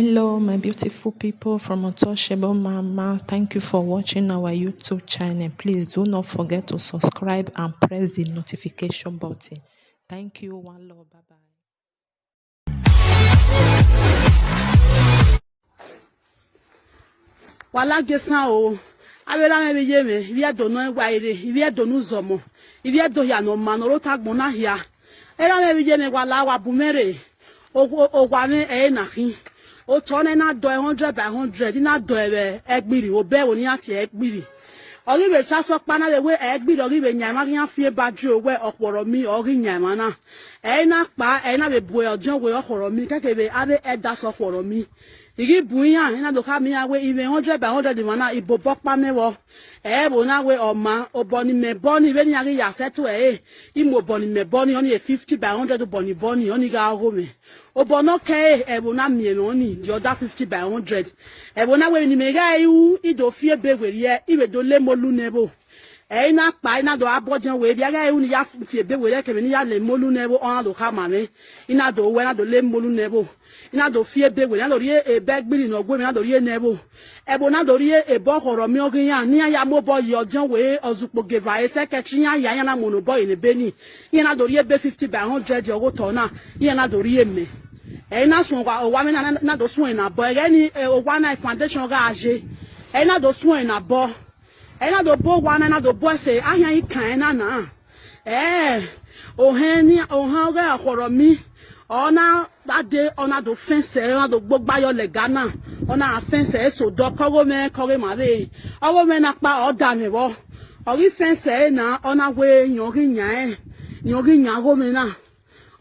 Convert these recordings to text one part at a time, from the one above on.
Hello, my beautiful people from Untouchable Mama. Thank you for watching our YouTube channel. Please do not forget to subscribe and press the notification button. Thank you. One love. Bye bye. Wala gesan o awela me be yeme ibi edo no gwa ire ibi edo nu zomo ibi edo ya no manoro tagbon na hia era me be yeme wala wa bumere ogwa me na hin o to na do 100 by 100 na do egbiri o be wo ni ati egbiri ori be saso pana le we egbiri ori be nyama yan fie badru we oporo mi ori nyama na na pa na be bu ojo we oporo mi kekebe abe eda so oporo mi igi buya ina do ka mi awe even 100 by 100 mana ibo bokpa mewo bo na we oma oboni me boni be ni ari ya setu imo boni me boni oni 50 by 100 boni oni ga ho me obono ke bo na mi oni the other 50 by 100 bo na we ni me ga iwu ido fie begwere iwe do le molu nebo na pa ina do abojan we bia ga iwu ni ya fie begwere ke ni ya le molu nebo ona do ka mame ina do we na do le molu nebo ina do fie begwe na do rie ebegbiri no gwe na do rie nebo ebo na do rie ebo horo mi ogin ya ni ya mo boy ojan we ozupo geva secretary ya na mono boy ne beni ye na do rie be 50 by 100 ogo to na ye na do rie me na so wa mi na do so na boy ni owa na foundation ga age na do so na bo na do bo wa na do bo se ahia ikan na ohan ga horo mi ona that day ona do fence ona do gbogba yo le Ghana ona fence so do kogo me mare owo me na pa oda me wo ori fence na ona we yogi nya go me na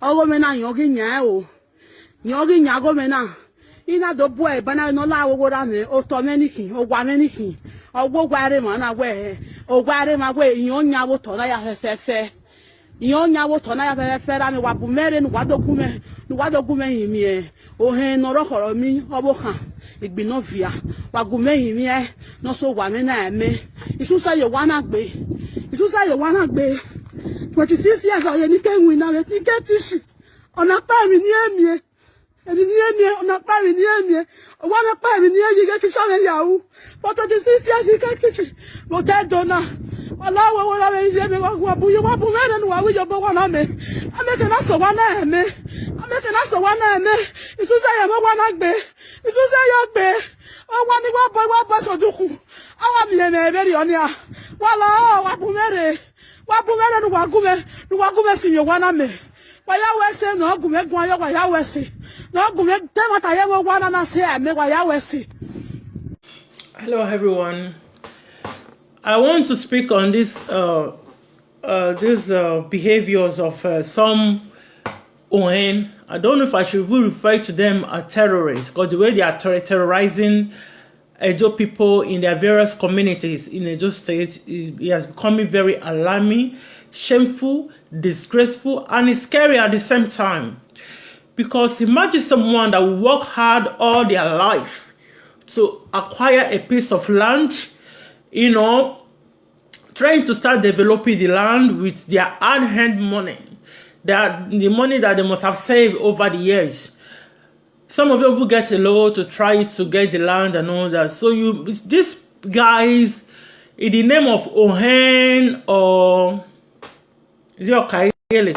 owo me na yogi nya o yogi nya go me na ina do bo e bana no la wo ra me o to me nikin o gwa me nikin ogbo gware mo na we o gware ma we yon nya wo to na ya fefe yon nya wo to na ya fefe ra me wa bu mere nu wa dogume yimi o he no ro khoro mi obo kan igbina via wa gume yimi no so wa me na eme isusa yo wa na gbe 26 years o ye ni ke win na me ti ke tishi ona pa mi ni emie ona pa mi ni emie o wa na pa mi ni eyi ke tishi na yahu for 26 years you ke tishi mo te dona wala wo la me je me wa bu yo wa bu me na wa wi yo bo wa na me ameke na so wa na eme isusa ya mo wa na gbe isusa yo gbe o wa ni wa bo so duku awa mi me be ri oni a wala wa bu mere nu wa gume si yo wa na me wa ya wese no gume gun ayo wa ya wese no gume te mata ye mo wa na se eme wa ya wese. Hello everyone. I want to speak on these behaviors of some Ohen. I don't know if I should refer to them as terrorists, because the way they are terrorizing Edo people in their various communities in Edo State has become very alarming, shameful, disgraceful, and it's scary at the same time. Because imagine someone that will work hard all their life to acquire a piece of land, trying to start developing the land with their hard-earned money, the money that they must have saved over the years. Some of them will get a loan to try to get the land and all that. So these guys, in the name of Ohen or is it Okaele,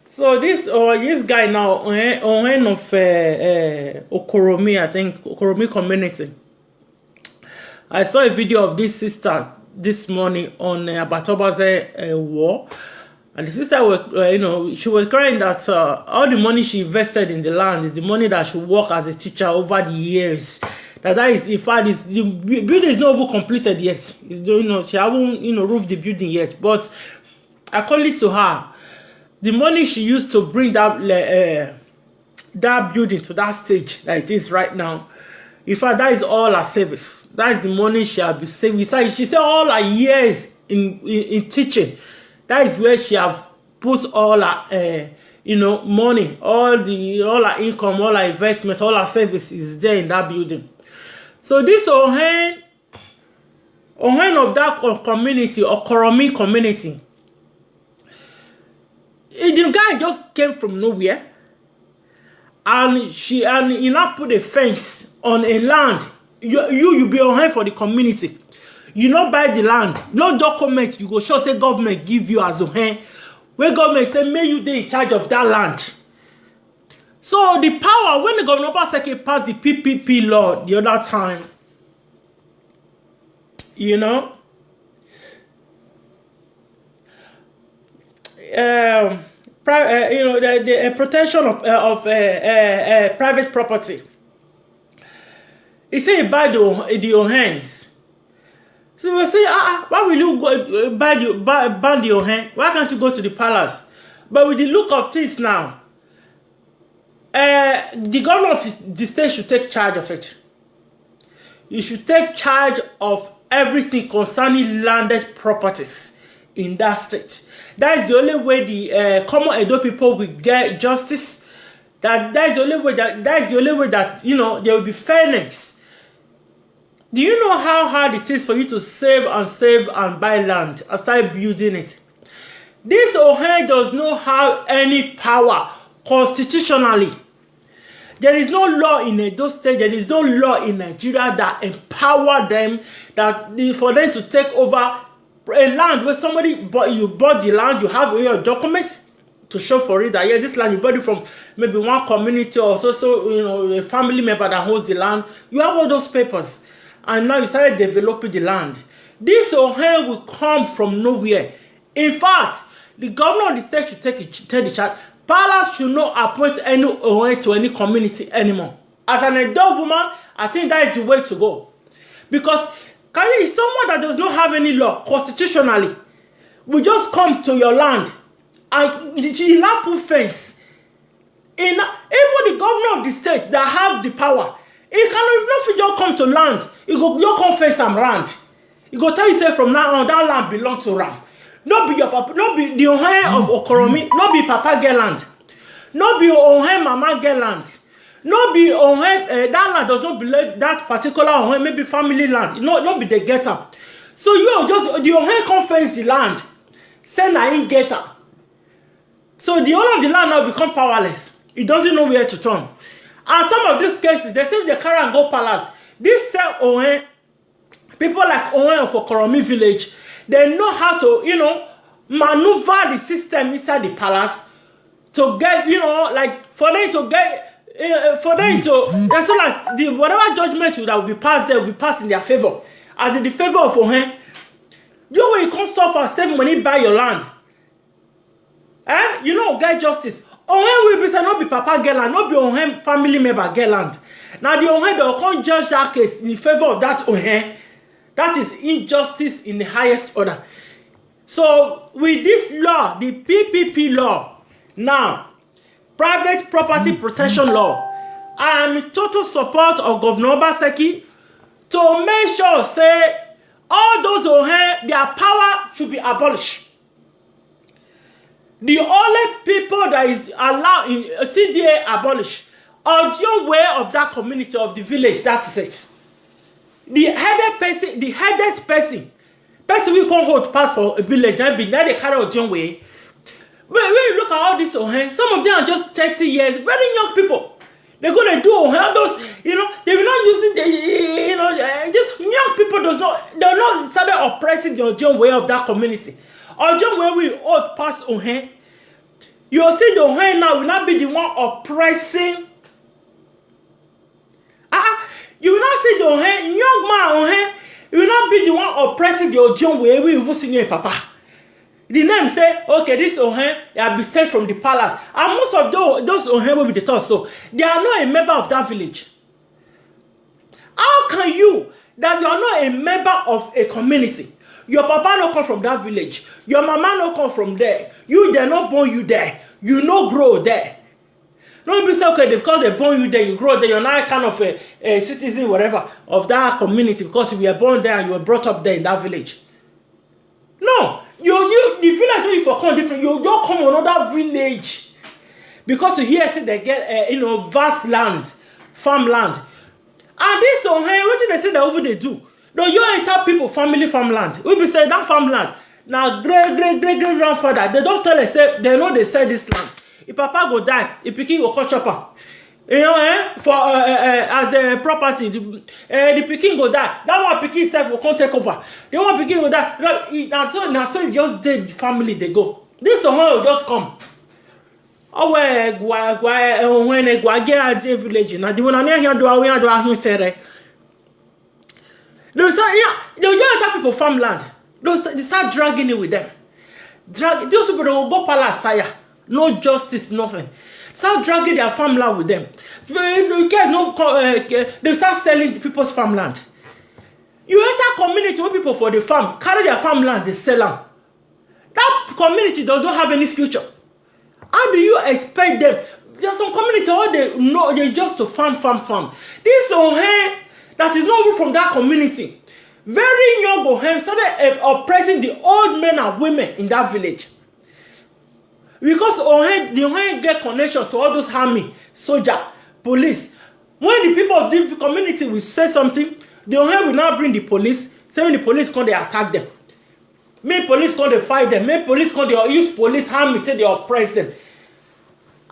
So this guy now, Ohen of Okoromi, I think Okoromi community. I saw a video of this sister this morning on Abatobaze war, and the sister was, she was crying that all the money she invested in the land is the money that she worked as a teacher over the years. That is, in fact, the building is not even completed yet. She haven't roofed the building yet. But according to her, the money she used to bring that building to that stage like it is right now, in fact, that is all her service. That is the money she has been saving. She said all her years in teaching, that is where she have put all her money, all her income, all her investment, all her service is there in that building. So this Ohen of that community, or Koromi community, the guy just came from nowhere and you now put a fence on a land. You be on hand for the community. You not buy the land, no document. You go show say government give you as on hand. Where government say may you dey in charge of that land. So the power when the Governor Obaseki passed the PPP law the other time, you know, the protection of private property. He say he buy the hands. So we say, why will you go ban the hand? Why can't you go to the palace? But with the look of things now, the governor of the state should take charge of it. You should take charge of everything concerning landed properties in that state. That is the only way the common Edo people will get justice. That is the only way that you know there will be fairness. Do you know how hard it is for you to save and buy land and start building it? This Ohe does not have any power constitutionally. There is no law in Edo State, there is no law in Nigeria that empower them, for them to take over a land where you bought the land, you have your documents to show for it that yes, this land you bought it from maybe one community or so you know, a family member that holds the land. You have all those papers, and now you started developing the land. This Ohe will come from nowhere. In fact, the governor of the state should take the charge. Palace should not appoint any Ohe to any community anymore. As an adult woman, I think that is the way to go. Because Kanye is someone that does not have any law constitutionally. We just come to your land and he now put fence. Even the governor of the state that have the power, he cannot, if not come to land, he go come fence and land. He go tell you say from now on that land belongs to Ram. Not be your papa, not be the Ohe of Okoromi, not be Papa get land, not be Ohe Mama get land. No be Ohe, that land does not belong that particular Ohe, maybe family land. Not be the getter. So you just the Ohe confess the land, say na in getter. So the owner of the land now become powerless. He doesn't know where to turn. And some of these cases, they say they carry and go palace. This same Ohe, people like Ohe of Okoromi village, they know how to, you know, maneuver the system inside the palace to get, you know, like for them to get. So like whatever judgment that will be passed there will be passed in their favor, as in the favor of Ohe. You when you can't suffer save money buy your land, you know get justice. Ohe will be say not be Papa get land, not be Ohe family member get land. Now the Ohe they can't judge that case in the favor of that Ohe. That is injustice in the highest order. So with this law, the PPP law, now. Private property protection law. I am in total support of Governor Obaseki to make sure say all those who have their power should be abolished. The only people that is allowed in CDA abolished are the way of that community of the village. That is it. The headed person we can't hold pass for a village. Now they carry out John way. When you look at all these Ohe, some of them are just 30 years, very young people. They're going to do Ohe, those, you know, they will not using the, you know, just young people they're not started oppressing the Ojon way of that community. Ojon way we ought pass Ohe. You'll see the Ohe now will not be the one oppressing. You will not see the Ohe, young man Ohe, you will not be the one oppressing the Ojon way we will see your papa. The name say, okay, this Ohe have been sent from the palace. And most of those Ohe will be the top. So they are not a member of that village. How can you, that you are not a member of a community, your papa no come from that village, your mama no come from there, you they not born you there, you no grow there. No be say, okay, because they born you there, you grow there, you're not kind of a citizen, whatever, of that community because you were born there and you were brought up there in that village. No. The village where you for come different, you don't come another village because you hear say they get you know, vast lands, farmland. And this on here, what did they say that over they do? No, you enter people family farmland. We be saying that farmland. Now great grandfather, they don't tell us say they know they sell this land. If papa go die, if pikin go cut chopper. You know, for as a property, the pikin go die. That one pikin self will come take over. The one pikin go die. Now so just dead family they go. This one will just come. Oh, when they go get a village, now the one near here do I say they will start, they will just attack people farmland. They start dragging it with them. Those people will go palace tire. No justice, nothing. Start dragging their farmland with them. They start selling people's farmland. You enter community where people for the farm carry their farmland, they sell them. That community does not have any future. How do you expect them? There's some community all they know they just to farm. This Ohen that is not even from that community, very young Ohen started oppressing the old men and women in that village. Because the Ohen get connection to all those army, soldier, police. When the people of the community will say something, the Ohen will now bring the police. Say when the police come, they attack them. Make police come, they fight them. Make police come, they use police army till they oppress them.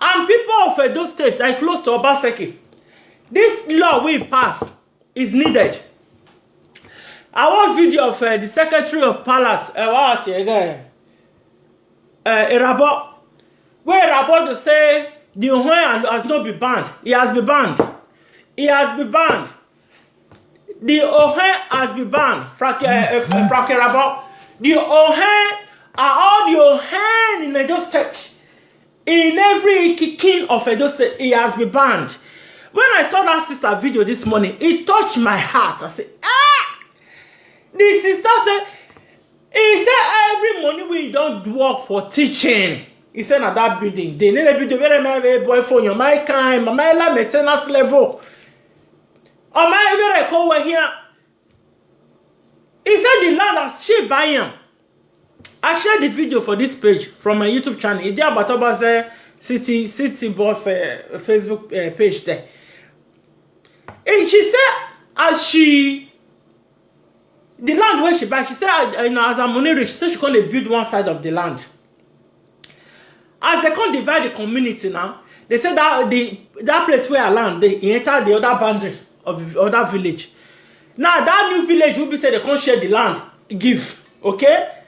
And people of those states, like close to Obaseki, this law will pass is needed. I watched video of the Secretary of Palace, Irabor, where Irabor to say the Ohen has not been banned. He has been banned. He has been banned. The Ohen has been banned. Irabor. The Ohen are all the Ohen in Edo State. In every king of Edo State, he has been banned. When I saw that sister video this morning, it touched my heart. I said, the sister said, he said every morning we don't work for teaching. He said at that building, they need a video where my boyfriend, your my kind, my maintenance level. Or my very call here. He said the land as she buy him. I shared the video for this page from my YouTube channel. It's there about Obaze City Boss Facebook page there. And she said, as the land where she buy, she said, as her money rich, she said she can't build one side of the land. As they can't divide the community now, they said that that place where I land, they enter the other boundary of the other village. Now that new village will be said they can't share the land, give, okay?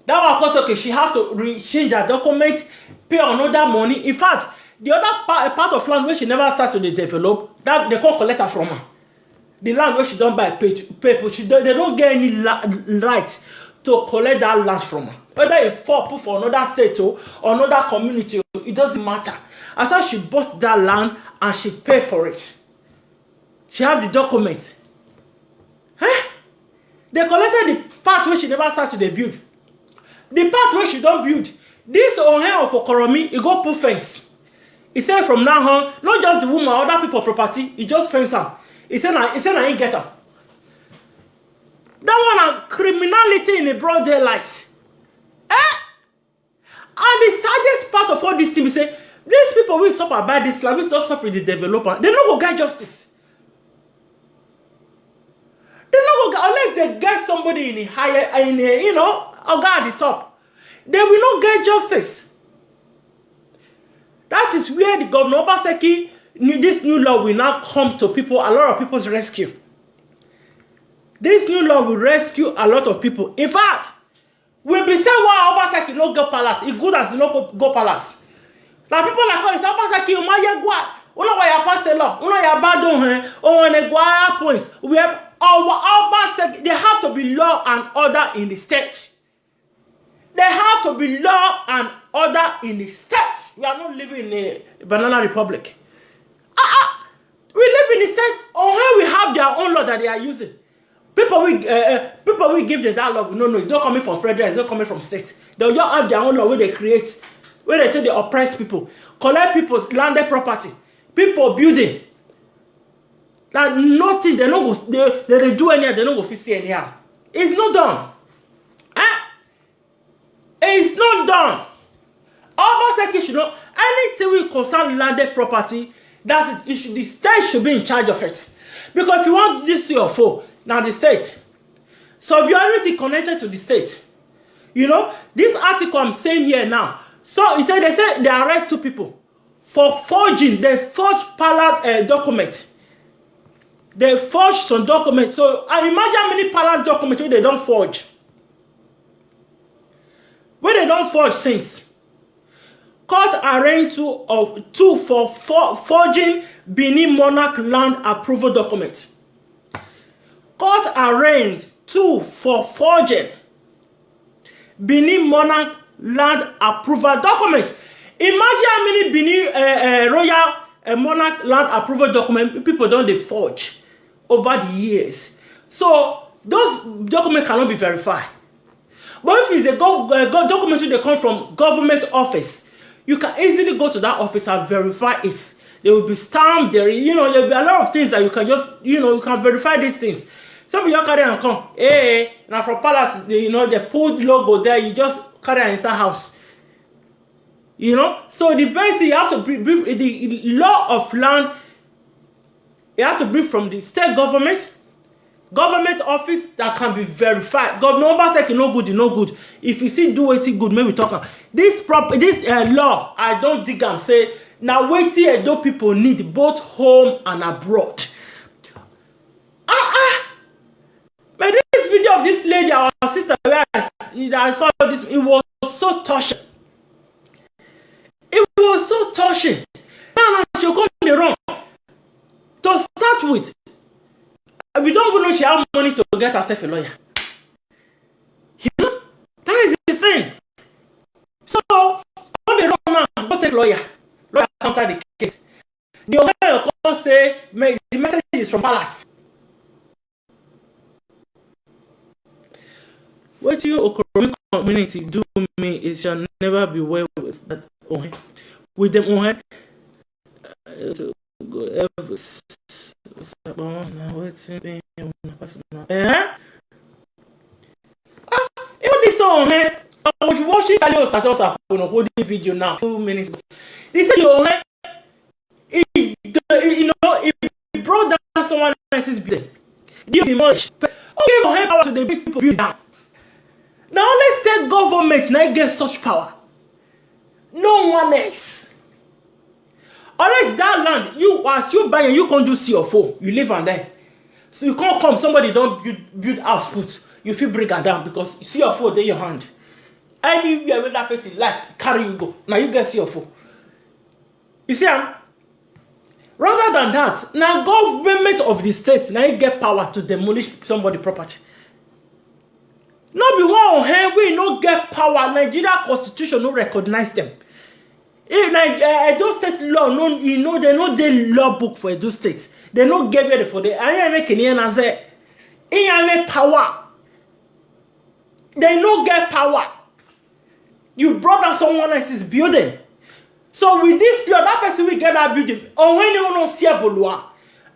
That was cause okay, she have to change her documents, pay another money. In fact, the other part of land where she never started to develop, that they can't collect her from her. The land where she don't buy paper, they don't get any right to collect that land from her. Whether it fall for another state or another community, it doesn't matter. As long as she bought that land and she paid for it, she have the documents. They collected the part where she never started to build. The part where she don't build, this Ohen of Okoromi, he go put fence. He said from now on, not just the woman, other people property, he just fence her. He said I ain't get her. That one a criminality in a broad daylight. And the saddest part of all this thing is say, these people will suffer by this land, will not suffer the developer. They don't go get justice. They don't go unless they get somebody in a higher, or at the top. They will not get justice. That is where the governor Obaseki, this new law will now come to people, a lot of people's rescue. This new law will rescue a lot of people. In fact, we'll be saying why Obaseki no go palace. It's good as you no go palace. Now people like this, Obaseki umayegwa, una wa ya pass law, una ya badon on a points. We have our Obaseki, there have to be law and order in the state. There have to be law and order in the state. We are not living in a banana republic. We live in the state, or how we have their own law that they are using. People will give them that law. No, it's not coming from federal, it's not coming from state. They'll just have their own law where they create, where they say they oppress people, collect people's landed property, people building. Like nothing, they don't go, they do anyhow, they don't go see anyhow. It's not done. It's not done. Obaseki should know anything will concern landed property, that's it. The state should be in charge of it. Because if you want this CFO, now the state. So if you are everything connected to the state, this article I'm saying here now. So he said they arrest 2 people for forging. They forged palace documents. They forged some documents. So I imagine how many palace documents they don't forge. When they don't forge since. Court arraigned two for forging Benin monarch land approval documents. Court arraigned two for forging Benin monarch land approval documents. Imagine how many Benin royal monarch land approval documents people don't they forge over the years. So those documents cannot be verified. But if it's a document that come from government office, you can easily go to that office and verify it. They will be stamped there. There'll be a lot of things that you can just, you can verify these things. Some of you carry and come, now from palace, they put logo there. You just carry an entire house. So the best thing you have to brief the law of land. You have to brief from the state government office that can be verified. Governor Obaseki no good. If you see do anything good, maybe talk. This law, I don't dig and say now waiting Edo people need both home and abroad. But this video of this lady, our sister, where I saw this, it was so touching. It was so touching. Now she come in the wrong. To start with, we don't even know she has money to get herself a lawyer. That is the thing. So, what they don't now, go take lawyer counter the case. The lawyer will say, the message is from palace. What you Okoromi community do me, it shall never be well with that with them even this song, I was watching the video now 2 minutes ago. He said, he brought down someone else's building. Give the knowledge. Give power to the people build down. Now let's take government now get such power. No one else. Unless that land, as you buy and you can't do CFO, you live on there. So you can't come, somebody don't build house put, you feel break it down because CFO there your hand. Anywhere where that person like carry you go. Now you get CFO. You see, rather than that, now government of the states now you get power to demolish somebody's property. No be one here we no get power. Nigeria constitution no recognize them. Edo state law no, they no dey law book for Edo state. They no get ready for the. I make power. They no get power. You brought down someone else's building. So with this law, that person will get that building. Or when you no see a bolua,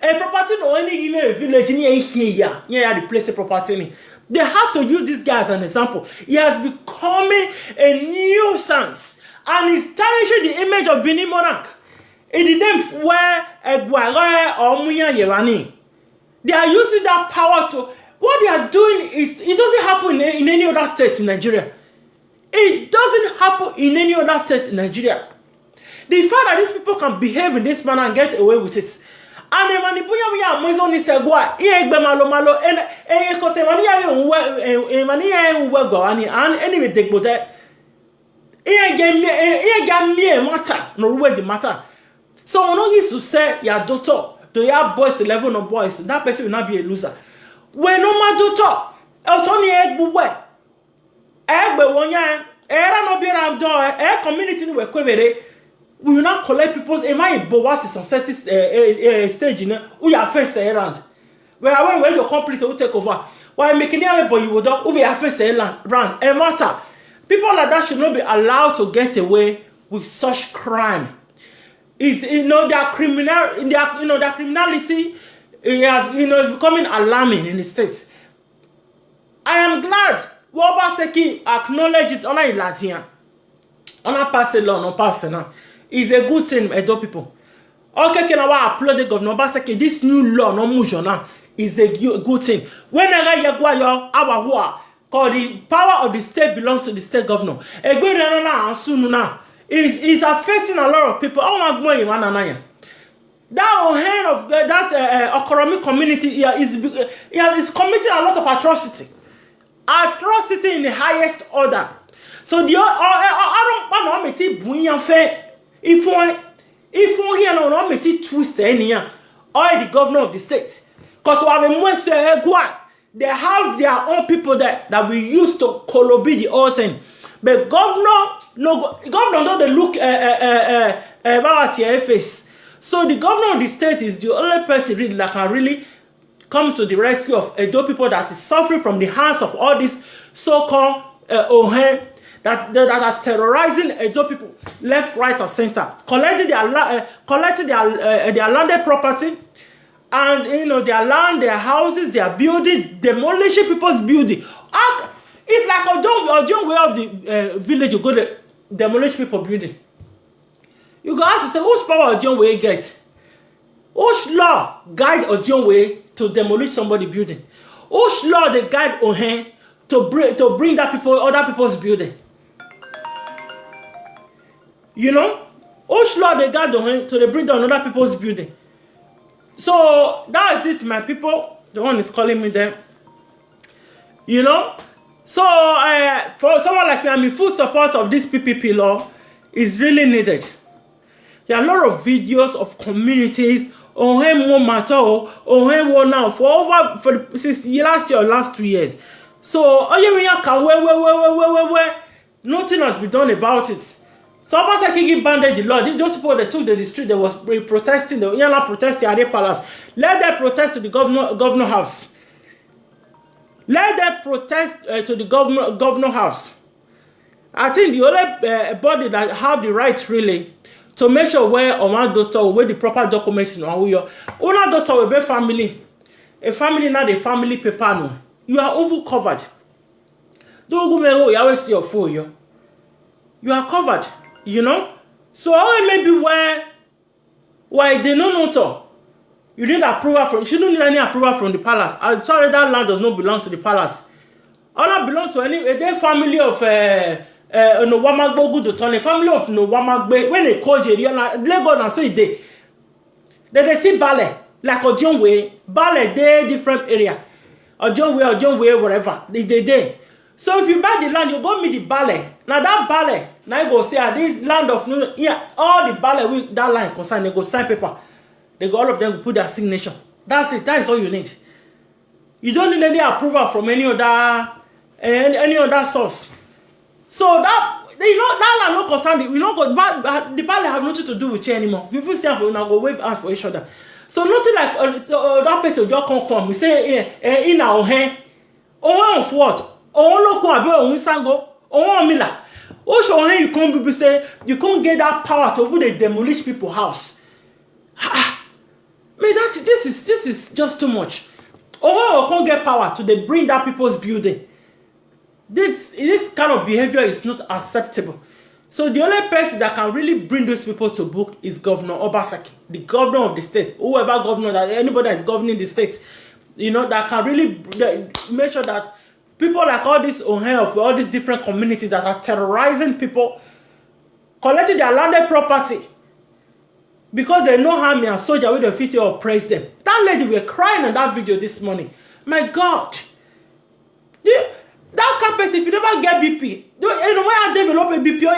a property no only give a village near here, replace the property. They have to use this guy as an example. He has becoming a nuisance. And he's tarnishing the image of Benin monarch. In the name where Egware or Muya Yerani. They are using that power to... What they are doing is... It doesn't happen in any other state in Nigeria. It doesn't happen in any other state in Nigeria. The fact that these people can behave in this manner and get away with it. And the manipuya we are mozo ni segwa egbe malo and ko se mani ya unwe go ani and anyway degbote matter no ruwe the matter. So when you used to say your daughter to your boys 11 of boys, that person will not be a loser. When no my daughter Eltoni egbuwe egbe wonya era no be around door community we kwevere. We will not collect people's but once it's on certain stage, we are face around. When your complete will take over. While making it, but you would not over face around. A matter. People like that should not be allowed to get away with such crime. Is their criminal, their criminality is becoming alarming in the states. I am glad Obaseki acknowledged it on Ilazia. On a pass a law, no pass now. Is a good thing, Edo people. Okay, can I applaud the governor Obaseki? This new law, no mujona, is a good thing. Whenever you go, cause the power of the state belongs to the state governor. Egbe na soon now. is affecting a lot of people. That hand of that Okoromi community is committing a lot of atrocity in the highest order. So the I don't meti bunya fe if one here no meti twist anyia or the governor of the state, because they have their own people there that we use to kolobi the whole thing. But governor don't they look about your face. So the governor of the state is the only person really that can really come to the rescue of Edo people that is suffering from the hands of all these so-called Ohen that are terrorizing Edo people left, right, and center, collecting their landed property, and their land, their houses, their building, demolishing people's building. It's like a John way of the village. You go to demolish people building. You go ask yourself, whose power Ojon Way get? Whose law guide Ojon Way to demolish somebody building? Whose law they guide Ohen to bring other people's building? Whose law they guide Ohen to bring down other people's building? So that is it, my people. The one is calling me there. So for someone like me, I'm in full support of this PPP law. It's really needed. There are a lot of videos of communities on him matter now since last year or last 2 years. So nothing has been done about it. So Obaseki banded the law. Those people that took the street, they was protesting. They were protesting at the palace. Let them protest to the governor house. Let them protest to the governor house. I think the only body that have the right really to make sure where Oma daughter where the proper documents in your owner daughter will be family. A family not a family paper no. You are over covered. Don't go me you always see your phone yo. You are covered, So I maybe why they no to. You need approval from. You shouldn't need any approval from the palace. I'm sorry, that land does not belong to the palace. All that belong to a family of Nowamagbo Gudotone, family of Nowamagbe. When they call Lagos and so they see ballet like Ojon Way, ballet they different area. Ojon Way, whatever they. So if you buy the land, you go meet the ballet. Now that ballet, now you go say this land of all the ballet with that line concern, they go sign paper. They go all of them will put their signature. That's it. That is all you need. You don't need any approval from any other source. So that that land not concerned. The ballet have nothing to do with you anymore. If you see them, go wave hands for each other. So nothing like that person just come. We say in our hand. Oh of what? Oh look what sango. Oh mila. Oh show you can't be say you can't get that power to over the demolish people's house. Man, this is just too much. Oh, can't get power to bring that people's building. This kind of behavior is not acceptable. So the only person that can really bring those people to book is Governor Obaseki, the governor of the state. Whoever governor anybody that is governing the state, that can really make sure that people like all this Ohen of all these different communities that are terrorizing people, collecting their landed property. Because they know how me and soldier with the fit to oppress them. That lady were crying on that video this morning. My God. That campus, if you never get BP, when I develop a BP, you're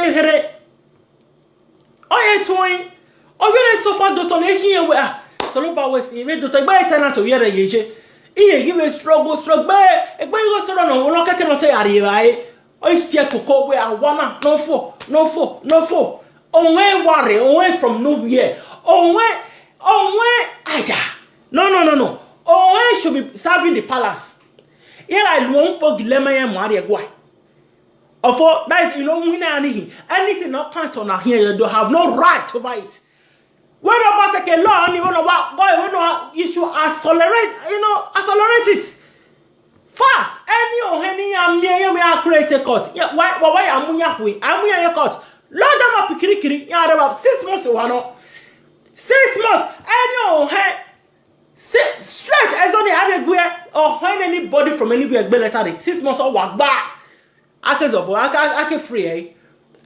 twin. Or when I suffer, don't let here where Salopa was in red to buy 10 to year a year. Give a struggle, by a boy was around on one cannot say, I still to cope where I wanna, no four. Onwe worry, onwe from nowhere. Onwe, aja. No. Onwe should be serving the palace. Here I won't put dilemma and Maria Gua. Or that is, win anything not count on here, you don't have no right over it. When a second law, and you know what, boy, you should accelerate it. Fast. Any I'm create a court. Yeah, why am I court? Load them up, kiri. Yeah, about 6 months. 6 months. Straight as only everywhere or when anybody from anywhere be letter 6 months or work back. I can free.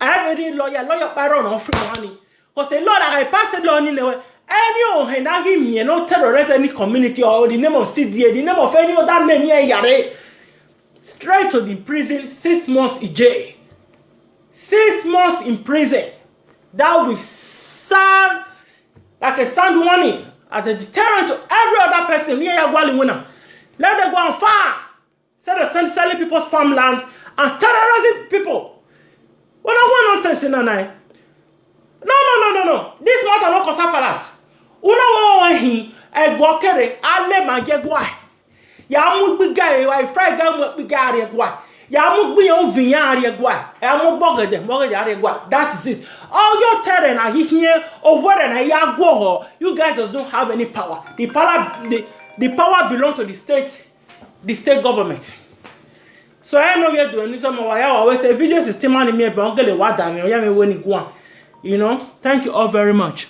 I have any lawyer baron or free money. Because a law that I pass the law in the way. Any oh him you know terrorize any community or the name of CDA, the name of any other name here yare. Straight to the prison, 6 months in jail. 6 months in prison. That will sound like a sound warning as a deterrent to every other person near Yagwali winner. Let them go on fire. Instead of selling people's farmland and terrorizing people. What I want nonsense in an eye. No. This matter no concern palace. Una wo hin egbo kere ale magegwa. Ya mu gbiga e wa fry ga mu gbiga are egwa. Ya mu gbi yan ovin yan are egwa. Ya mu bogede are egwa. That is it. All your terrain are here over and ya go ho. You guys just don't have any power. The power belongs to the state government. So I know you're doing some of I always say video system on me but ngele wa da me o ya me wo ni go. You know, thank you all very much.